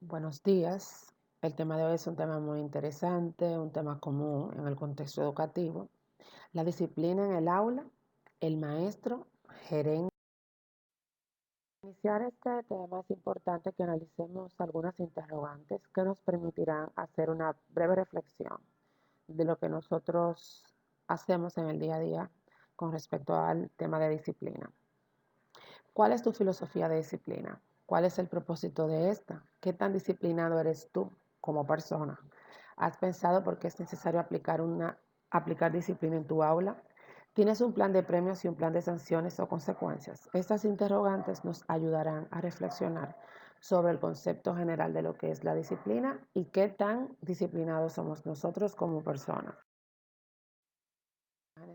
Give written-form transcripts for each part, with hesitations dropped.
Buenos días. El tema de hoy es un tema muy interesante, un tema común en el contexto educativo. La disciplina en el aula, el maestro, gerente. Para iniciar este tema es importante que analicemos algunas interrogantes que nos permitirán hacer una breve reflexión de lo que nosotros hacemos en el día a día con respecto al tema de disciplina. ¿Cuál es tu filosofía de disciplina? ¿Cuál es el propósito de esta? ¿Qué tan disciplinado eres tú como persona? ¿Has pensado por qué es necesario aplicar disciplina en tu aula? ¿Tienes un plan de premios y un plan de sanciones o consecuencias? Estas interrogantes nos ayudarán a reflexionar sobre el concepto general de lo que es la disciplina y qué tan disciplinados somos nosotros como personas.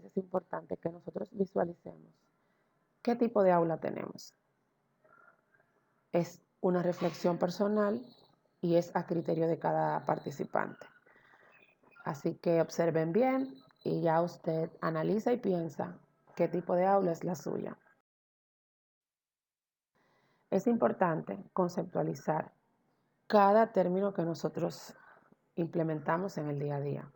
Es importante que nosotros visualicemos qué tipo de aula tenemos. Es una reflexión personal y es a criterio de cada participante. Así que observen bien y ya usted analiza y piensa qué tipo de aula es la suya. Es importante conceptualizar cada término que nosotros implementamos en el día a día.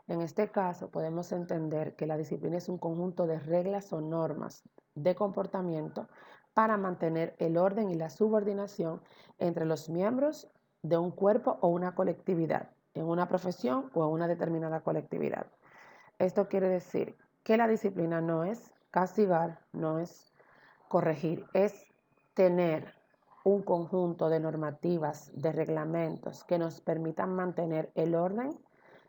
En este caso, podemos entender que la disciplina es un conjunto de reglas o normas de comportamiento para mantener el orden y la subordinación entre los miembros de un cuerpo o una colectividad, en una profesión o en una determinada colectividad. Esto quiere decir que la disciplina no es castigar, no es corregir, es tener un conjunto de normativas, de reglamentos que nos permitan mantener el orden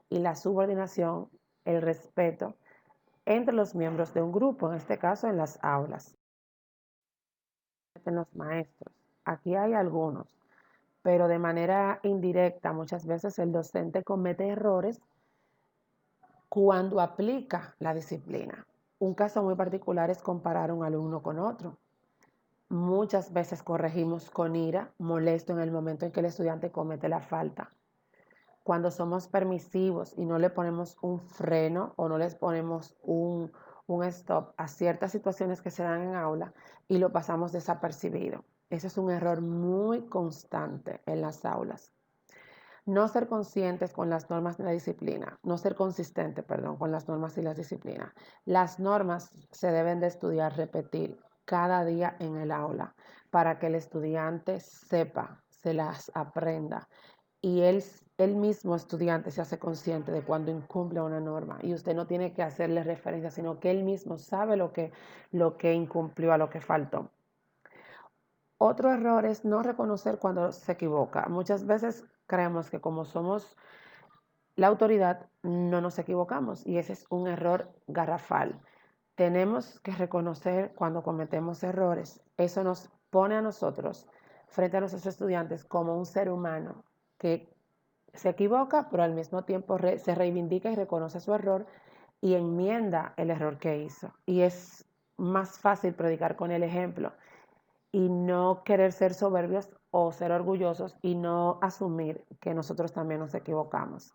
y la subordinación, el respeto entre los miembros de un grupo, en este caso en las aulas, en los maestros. Aquí hay algunos, pero de manera indirecta muchas veces el docente comete errores cuando aplica la disciplina. Un caso muy particular es comparar un alumno con otro. Muchas veces corregimos con ira, molesto en el momento en que el estudiante comete la falta. Cuando somos permisivos y no le ponemos un freno o no les ponemos un stop a ciertas situaciones que se dan en aula y lo pasamos desapercibido. Eso es un error muy constante en las aulas. No ser conscientes con las normas de la disciplina, no ser consistente, perdón, con las normas y las disciplinas. Las normas se deben de estudiar, repetir cada día en el aula para que el estudiante sepa, se las aprenda y él mismo estudiante se hace consciente de cuando incumple una norma y usted no tiene que hacerle referencia, sino que él mismo sabe lo que incumplió, a lo que faltó. Otro error es no reconocer cuando se equivoca. Muchas veces creemos que como somos la autoridad no nos equivocamos y ese es un error garrafal. Tenemos que reconocer cuando cometemos errores. Eso nos pone a nosotros, frente a nuestros estudiantes, como un ser humano que se equivoca, pero al mismo tiempo se reivindica y reconoce su error y enmienda el error que hizo. Y es más fácil predicar con el ejemplo y no querer ser soberbios o ser orgullosos y no asumir que nosotros también nos equivocamos.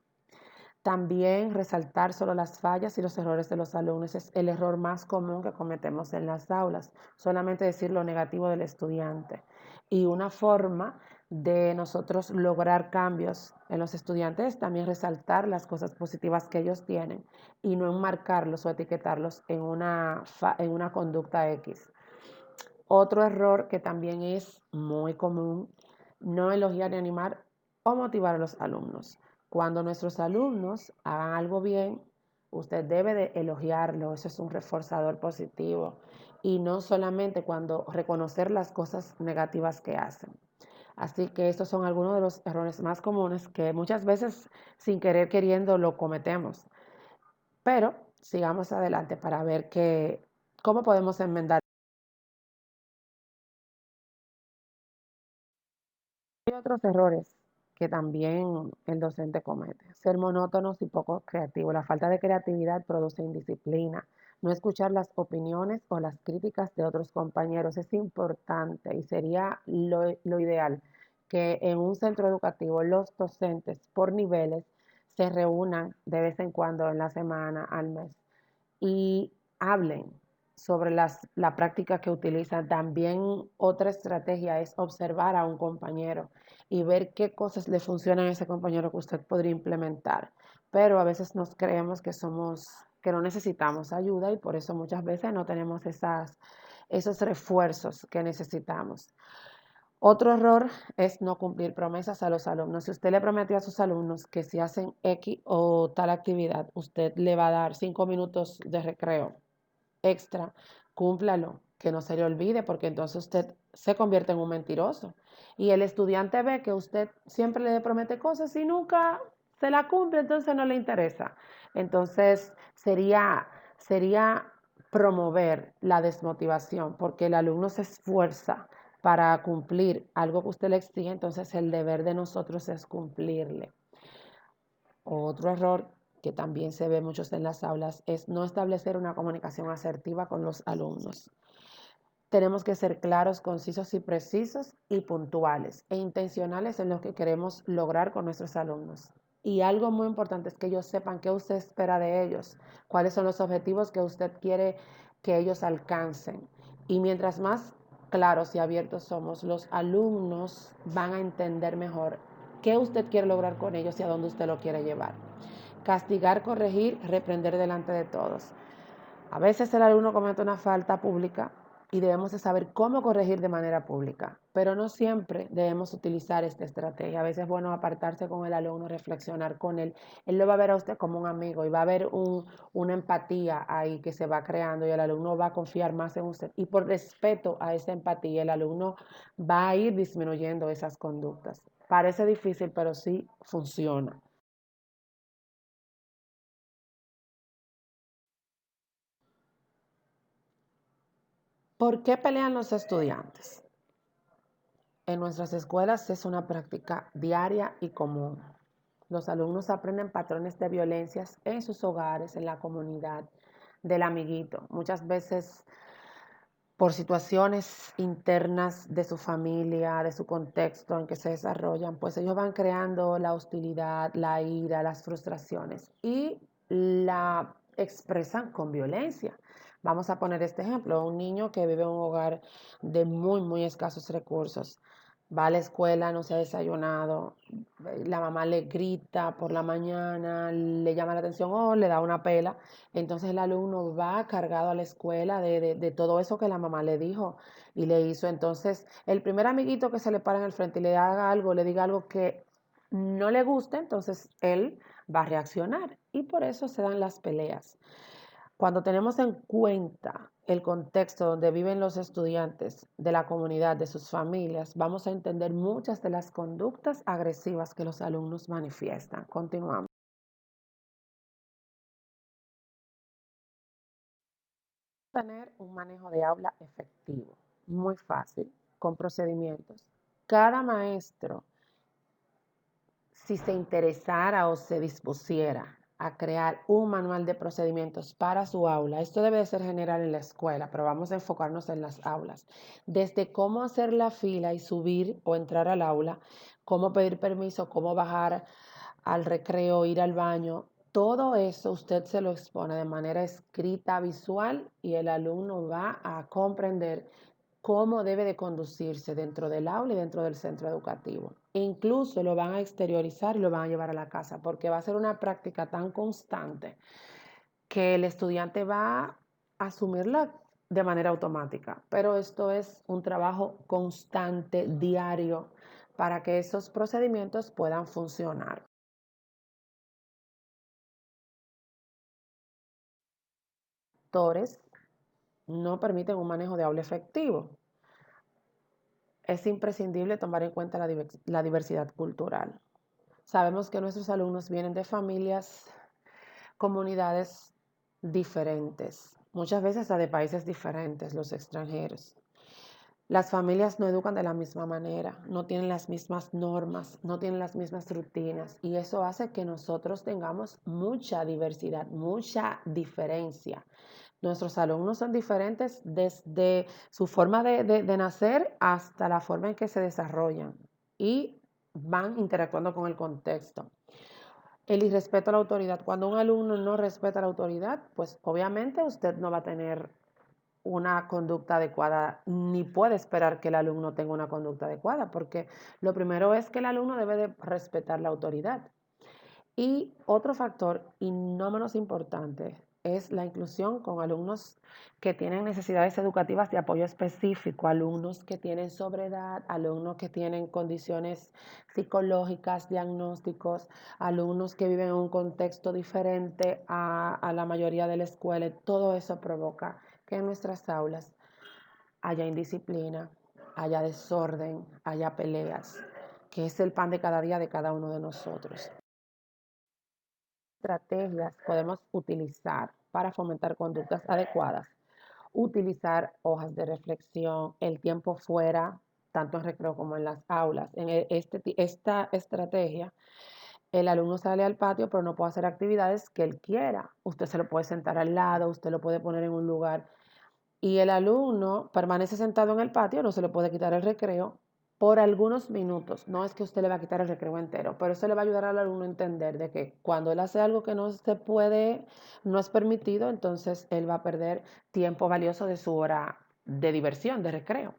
También resaltar solo las fallas y los errores de los alumnos es el error más común que cometemos en las aulas, solamente decir lo negativo del estudiante. Y una forma de nosotros lograr cambios en los estudiantes es también resaltar las cosas positivas que ellos tienen y no enmarcarlos o etiquetarlos en una conducta X. Otro error que también es muy común, no elogiar ni animar o motivar a los alumnos. Cuando nuestros alumnos hagan algo bien, usted debe de elogiarlo, eso es un reforzador positivo. Y no solamente cuando reconocer las cosas negativas que hacen. Así que estos son algunos de los errores más comunes que muchas veces sin querer queriendo lo cometemos. Pero sigamos adelante para ver cómo podemos enmendar. Hay otros errores que también el docente comete. Ser monótonos y poco creativos. La falta de creatividad produce indisciplina. No escuchar las opiniones o las críticas de otros compañeros es importante y sería lo ideal que en un centro educativo los docentes por niveles se reúnan de vez en cuando en la semana, al mes y hablen. sobre la práctica que utilizan. También otra estrategia es observar a un compañero y ver qué cosas le funcionan a ese compañero que usted podría implementar. Pero a veces nos creemos que no necesitamos ayuda y por eso muchas veces no tenemos esos refuerzos que necesitamos. Otro error es no cumplir promesas a los alumnos. Si usted le prometió a sus alumnos que si hacen X o tal actividad, usted le va a dar 5 minutos de recreo extra, cúmplalo, que no se le olvide, porque entonces usted se convierte en un mentiroso. Y el estudiante ve que usted siempre le promete cosas y nunca se la cumple, entonces no le interesa. Entonces sería promover la desmotivación, porque el alumno se esfuerza para cumplir algo que usted le exige, entonces el deber de nosotros es cumplirle. Otro error que también se ve muchos en las aulas es no establecer una comunicación asertiva con los alumnos. Tenemos que ser claros, concisos y precisos y puntuales e intencionales en lo que queremos lograr con nuestros alumnos. Y algo muy importante es que ellos sepan qué usted espera de ellos, cuáles son los objetivos que usted quiere que ellos alcancen. Y mientras más claros y abiertos somos, los alumnos van a entender mejor qué usted quiere lograr con ellos y a dónde usted lo quiere llevar. Castigar, corregir, reprender delante de todos. A veces el alumno comete una falta pública y debemos de saber cómo corregir de manera pública, pero no siempre debemos utilizar esta estrategia. A veces es bueno apartarse con el alumno, reflexionar con él. Él lo va a ver a usted como un amigo y va a haber una empatía ahí que se va creando y el alumno va a confiar más en usted. Y por respeto a esa empatía, el alumno va a ir disminuyendo esas conductas. Parece difícil, pero sí funciona. ¿Por qué pelean los estudiantes? En nuestras escuelas es una práctica diaria y común. Los alumnos aprenden patrones de violencias en sus hogares, en la comunidad, del amiguito. Muchas veces por situaciones internas de su familia, de su contexto en que se desarrollan, pues ellos van creando la hostilidad, la ira, las frustraciones y la expresan con violencia. Vamos a poner este ejemplo, un niño que vive en un hogar de muy escasos recursos, va a la escuela, no se ha desayunado, la mamá le grita por la mañana, le llama la atención o le da una pela, entonces el alumno va cargado a la escuela de todo eso que la mamá le dijo y le hizo. Entonces, el primer amiguito que se le para en el frente y le haga algo, le diga algo que no le guste, entonces él va a reaccionar y por eso se dan las peleas. Cuando tenemos en cuenta el contexto donde viven los estudiantes de la comunidad, de sus familias, vamos a entender muchas de las conductas agresivas que los alumnos manifiestan. Continuamos. Tener un manejo de aula efectivo, muy fácil, con procedimientos. Cada maestro, si se interesara o se dispusiera a crear un manual de procedimientos para su aula, esto debe de ser general en la escuela, pero vamos a enfocarnos en las aulas, desde cómo hacer la fila y subir o entrar al aula, cómo pedir permiso, cómo bajar al recreo, ir al baño, todo eso usted se lo expone de manera escrita, visual y el alumno va a comprender cómo debe de conducirse dentro del aula y dentro del centro educativo. Incluso lo van a exteriorizar y lo van a llevar a la casa porque va a ser una práctica tan constante que el estudiante va a asumirla de manera automática. Pero esto es un trabajo constante, diario, para que esos procedimientos puedan funcionar. Factores no permiten un manejo de aula efectivo. Es imprescindible tomar en cuenta la diversidad cultural. Sabemos que nuestros alumnos vienen de familias, comunidades diferentes, muchas veces hasta de países diferentes, los extranjeros. Las familias no educan de la misma manera, no tienen las mismas normas, no tienen las mismas rutinas y eso hace que nosotros tengamos mucha diversidad, mucha diferencia. Nuestros alumnos son diferentes desde su forma de nacer hasta la forma en que se desarrollan y van interactuando con el contexto. El irrespeto a la autoridad. Cuando un alumno no respeta la autoridad, pues obviamente usted no va a tener una conducta adecuada, ni puede esperar que el alumno tenga una conducta adecuada, porque lo primero es que el alumno debe de respetar la autoridad. Y otro factor, y no menos importante, es la inclusión con alumnos que tienen necesidades educativas de apoyo específico, alumnos que tienen sobredad, alumnos que tienen condiciones psicológicas, diagnósticos, alumnos que viven en un contexto diferente a la mayoría de la escuela. Y todo eso provoca que en nuestras aulas haya indisciplina, haya desorden, haya peleas, que es el pan de cada día de cada uno de nosotros. Estrategias podemos utilizar para fomentar conductas adecuadas? Utilizar hojas de reflexión, el tiempo fuera, tanto en recreo como en las aulas. Esta estrategia, el alumno sale al patio, pero no puede hacer actividades que él quiera. Usted se lo puede sentar al lado, usted lo puede poner en un lugar y el alumno permanece sentado en el patio, no se le puede quitar el recreo por algunos minutos. No es que usted le va a quitar el recreo entero, pero eso le va a ayudar al alumno a entender de que cuando él hace algo que no se puede, no es permitido, entonces él va a perder tiempo valioso de su hora de diversión, de recreo.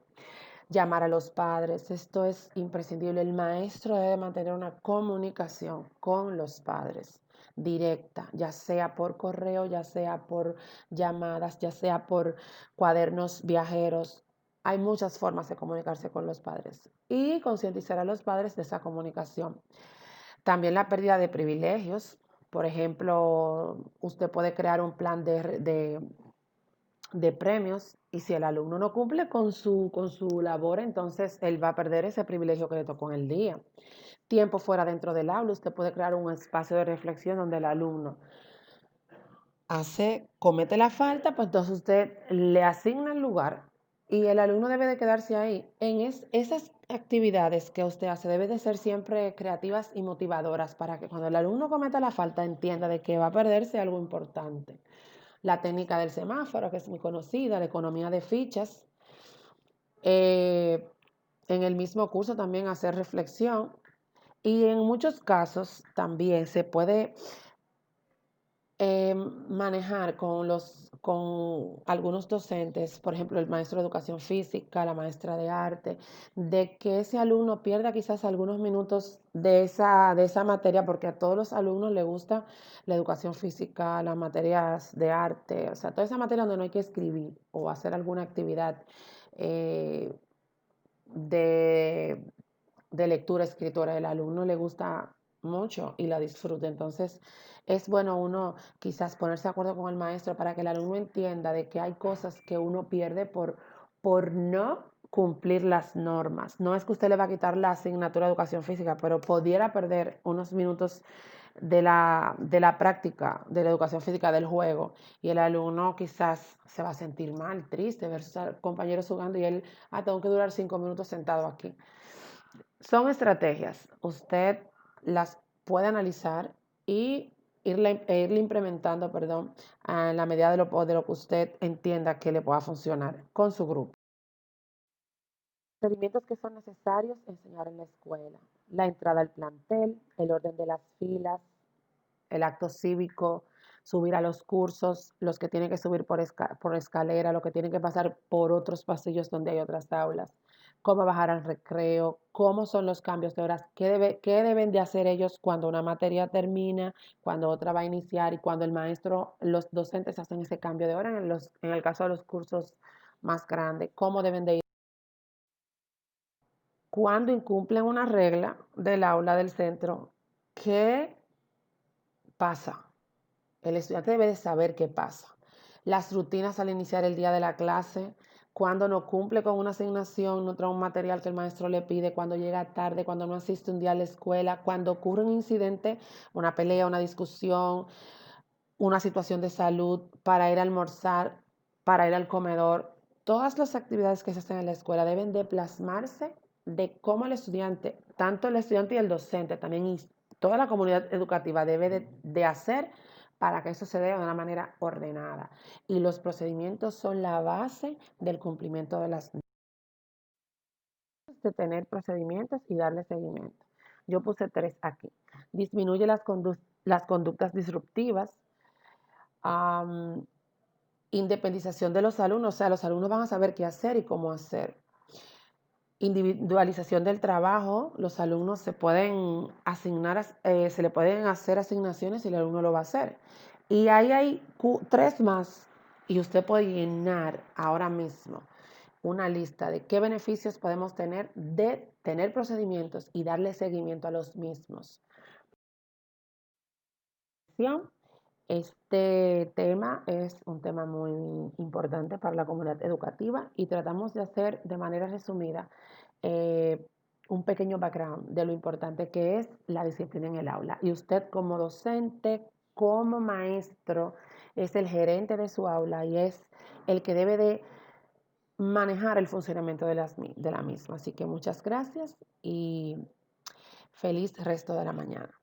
Llamar a los padres, esto es imprescindible. El maestro debe mantener una comunicación con los padres directa, ya sea por correo, ya sea por llamadas, ya sea por cuadernos viajeros. Hay muchas formas de comunicarse con los padres y concientizar a los padres de esa comunicación. También la pérdida de privilegios. Por ejemplo, usted puede crear un plan de premios y si el alumno no cumple con su labor, entonces él va a perder ese privilegio que le tocó en el día. Tiempo fuera dentro del aula, usted puede crear un espacio de reflexión donde el alumno comete la falta, pues entonces usted le asigna el lugar y el alumno debe de quedarse ahí. Esas actividades que usted hace deben de ser siempre creativas y motivadoras para que cuando el alumno cometa la falta entienda de que va a perderse algo importante. La técnica del semáforo, que es muy conocida, la economía de fichas. Eh, en el mismo curso también hacer reflexión y en muchos casos también se puede manejar con algunos docentes, por ejemplo, el maestro de educación física, la maestra de arte, de que ese alumno pierda quizás algunos minutos de esa materia, porque a todos los alumnos les gusta la educación física, las materias de arte, o sea, toda esa materia donde no hay que escribir o hacer alguna actividad eh, de, de lectura, escritura, el alumno le gusta mucho y la disfruta. Entonces, es bueno uno quizás ponerse de acuerdo con el maestro para que el alumno entienda de que hay cosas que uno pierde por no cumplir las normas. No es que usted le va a quitar la asignatura de educación física, pero pudiera perder unos minutos de la práctica de la educación física del juego y el alumno quizás se va a sentir mal, triste, ver a sus compañeros jugando y él, tengo que durar 5 minutos sentado aquí. Son estrategias, usted las puede analizar y irle implementando, perdón, en la medida de lo que usted entienda que le pueda funcionar con su grupo. Procedimientos que son necesarios enseñar en la escuela. La entrada al plantel, el orden de las filas, el acto cívico, subir a los cursos, los que tienen que subir por escalera, los que tienen que pasar por otros pasillos donde hay otras aulas, cómo bajar al recreo, cómo son los cambios de horas, qué deben de hacer ellos cuando una materia termina, cuando otra va a iniciar y cuando el maestro, los docentes hacen ese cambio de hora en el caso de los cursos más grandes, cómo deben de ir. Cuando incumplen una regla del aula del centro, ¿qué pasa? El estudiante debe de saber qué pasa. Las rutinas al iniciar el día de la clase, cuando no cumple con una asignación, no trae un material que el maestro le pide, cuando llega tarde, cuando no asiste un día a la escuela, cuando ocurre un incidente, una pelea, una discusión, una situación de salud, para ir a almorzar, para ir al comedor. Todas las actividades que se hacen en la escuela deben de plasmarse de cómo el estudiante, tanto el estudiante y el docente también, y toda la comunidad educativa debe de hacer para que eso se dé de una manera ordenada. Y los procedimientos son la base del cumplimiento de las normas, de tener procedimientos y darle seguimiento. Yo puse 3 aquí. Disminuye las conductas disruptivas. Independización de los alumnos, o sea, los alumnos van a saber qué hacer y cómo hacer. Individualización del trabajo, los alumnos se pueden asignar, se le pueden hacer asignaciones y el alumno lo va a hacer. Y ahí hay 3 más y usted puede llenar ahora mismo una lista de qué beneficios podemos tener de tener procedimientos y darle seguimiento a los mismos. Este tema es un tema muy importante para la comunidad educativa y tratamos de hacer de manera resumida eh, un pequeño background de lo importante que es la disciplina en el aula. Y usted como docente, como maestro, es el gerente de su aula y es el que debe de manejar el funcionamiento de la misma. Así que muchas gracias y feliz resto de la mañana.